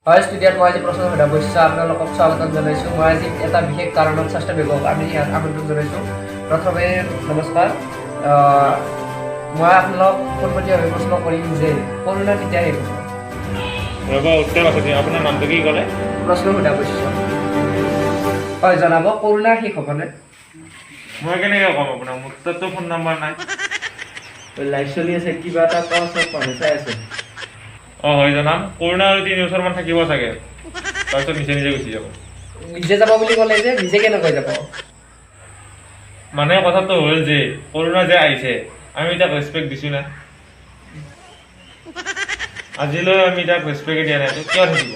হয় ষ্টুডিঅ'ত মই আজি প্ৰশ্ন সোধা বৈশ্য আপোনালোকক স্বাগতম জনাইছোঁ। মই আজি এটা বিশেষ কাৰণত স্বাস্থ্য বিভাগক আমি ইয়াত আমন্ত্ৰণ জনাইছোঁ। প্ৰথমে নমস্কাৰ। মই আপোনালোক পোনপটীয়াভাৱে প্ৰশ্ন কৰিম যে কৰোণা কেতিয়া শেষ হ'ব? উত্তৰ আছে আপোনাৰ নামটো কি ক'লে? প্ৰশ্ন সোধা বৈশ্য। হয় জনাব, কৰোণা শেষ হ'বনে? মই কেনেকৈ ক'ম আপোনাক, মোৰ তাততো ফোন নম্বৰ নাই। লাইভ চলি আছে, কিবা এটা কল মানুহ চাই আছে। হয় জনাম। কৰোণা আৰু 3 বছৰমান থাকিব চাগে, তাৰপিছত নিজে নিজে গুচি যাব। নিজে যাব বুলি ক'লে যে নিজে কেনেকৈ যাব? মানে কথাটো হ'ল যে কৰোণা যে আহিছে আমি তাক ৰেচপেক্ট দিছোঁ না। আজিলৈ আমি তাক ৰেচপেক্ট দিয়া নাই, কিয় থাকিব?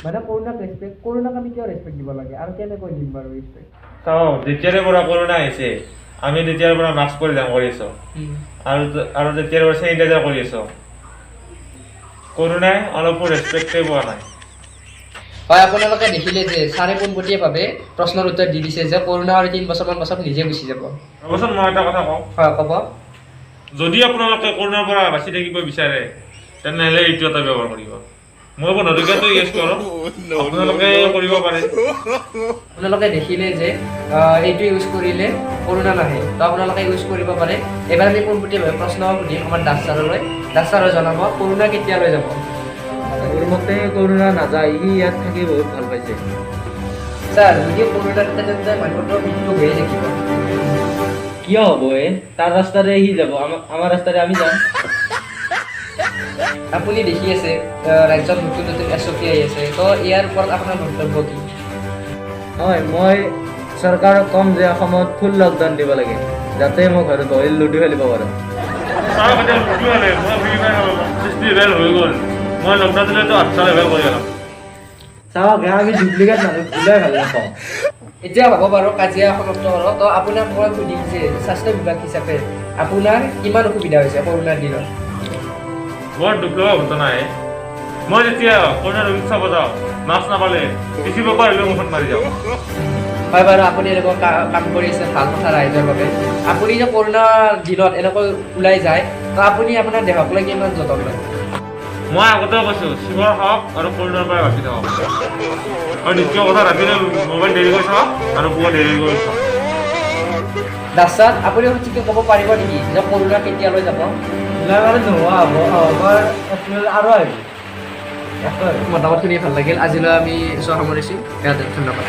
মানে কৰোণাক আমি কিয় ৰেচপেক্ট দিব লাগে আৰু কেনেকৈ দিম বাৰু ৰেচপেক্ট? চাওক, যেতিয়াৰে পৰা কৰোণা আহিছে আমি তেতিয়াৰ পৰা মাস্ক পৰিধান কৰি আছোঁ আৰু তেতিয়াৰ পৰা চেনিটাইজাৰ কৰি আছোঁ। কৰোণাই অলপো ৰেচপেক্টেই পোৱা নাই। হয়, আপোনালোকে দেখিলে যে ছাৰে পোনপটীয়াভাৱে প্ৰশ্নৰ উত্তৰ দি দিছে যে কৰোণা আৰু 3 বছৰমান পাছত নিজে গুচি যাব। ৰ'বচোন, মই এটা কথা কওঁ। হয় ক'ব। যদি আপোনালোকে কৰোণাৰ পৰা বাচি থাকিব বিচাৰে তেনেহ'লে এইটো এটা ব্যৱহাৰ কৰিব। মই বন্ধুকেইটো ইউজ কৰোঁ, আপোনালোকে কৰিব পাৰে। আপোনালোকে দেখিলে যে এইটো ইউজ কৰিলে কৰোণা নাহে, তো আপোনালোকে ইউজ কৰিব পাৰে। এবাৰ আমি পোনপটীয়াভাৱে প্ৰশ্ন সুধিম আমাৰ দাস ছাৰলৈ। দাস ছাৰে জনাব কৰোণা কেতিয়ালৈ যাব? মোৰ মতে কৰোণা নাযায়, সি ইয়াত থাকি বহুত ভাল পাইছে। ছাৰ, যদি কৰোণা থাকে তেন্তে মানুহৰ মৃত্যু হৈয়ে থাকিব। কিয় হ'ব তাৰ ৰাস্তাৰে সি যাব, আমাৰ ৰাস্তাৰে আমি যাম। আপুনি দেখি আছে ৰাজ্যত নতুন নতুন SOP আহি আছে, তো ইয়াৰ ওপৰত আপোনাৰ মন্তব্য কি? হয়, মই চৰকাৰক ক'ম যে অসমত ফুল লকডাউন দিব লাগে, যাতে মই ঘৰত বহি লুডু খেলিব পাৰোঁ। মই লকডাউন দিলেতো 8 লেভেল কৰি গ'লাম। চাওক, আমি ডুপ্লিকেট মানুহ ভুলাই ভাল নাপাওঁ। এতিয়া হ'ব বাৰু, কাজিয়া সমাপ্ত কৰক। তো আপোনাক মই সুধিম যে স্বাস্থ্য বিভাগ হিচাপে আপোনাৰ কিমান অসুবিধা হৈছে কৰোণাৰ দিনত? বৰ দুখ লগা ঘটনাই। মই যেতিয়া কৰোণা ৰোগীক চাব যাওঁ, মাস্ক নাপালে পিছিব পাৰিলেও মুখত মাৰি যাওঁ। হয় বাৰু, আপুনি এনেকুৱা কাম কৰি আছে, ভাল কথা ৰাইজৰ বাবে। আপুনি যে কৰোণাৰ দিনত এনেকৈ ওলাই যায়, তো আপুনি আপোনাৰ দেহক লৈ কিমান যতন লয়? মই আগতেও কৈছোঁ, চিমৰ খাওক আৰু কৰোণাৰ পৰা বাচি থাকক। আৰু দ্বিতীয় কথা, ৰাতিলৈ মোবাইল দেৰি কৰি চাওক আৰু পুৱা দেৰি কৰি চাওক। দাস ছাৰ, আপুনি সঠিককৈ ক'ব পাৰিব নেকি যে কৰোণা কেতিয়ালৈ যাব? জুলাই নোহোৱা হ'ব, অহা এপ্ৰিল আৰু আহিব। মতামত শুনি ভাল লাগিল। আজিলৈ আমি সামৰিছোঁ। ধন্যবাদ।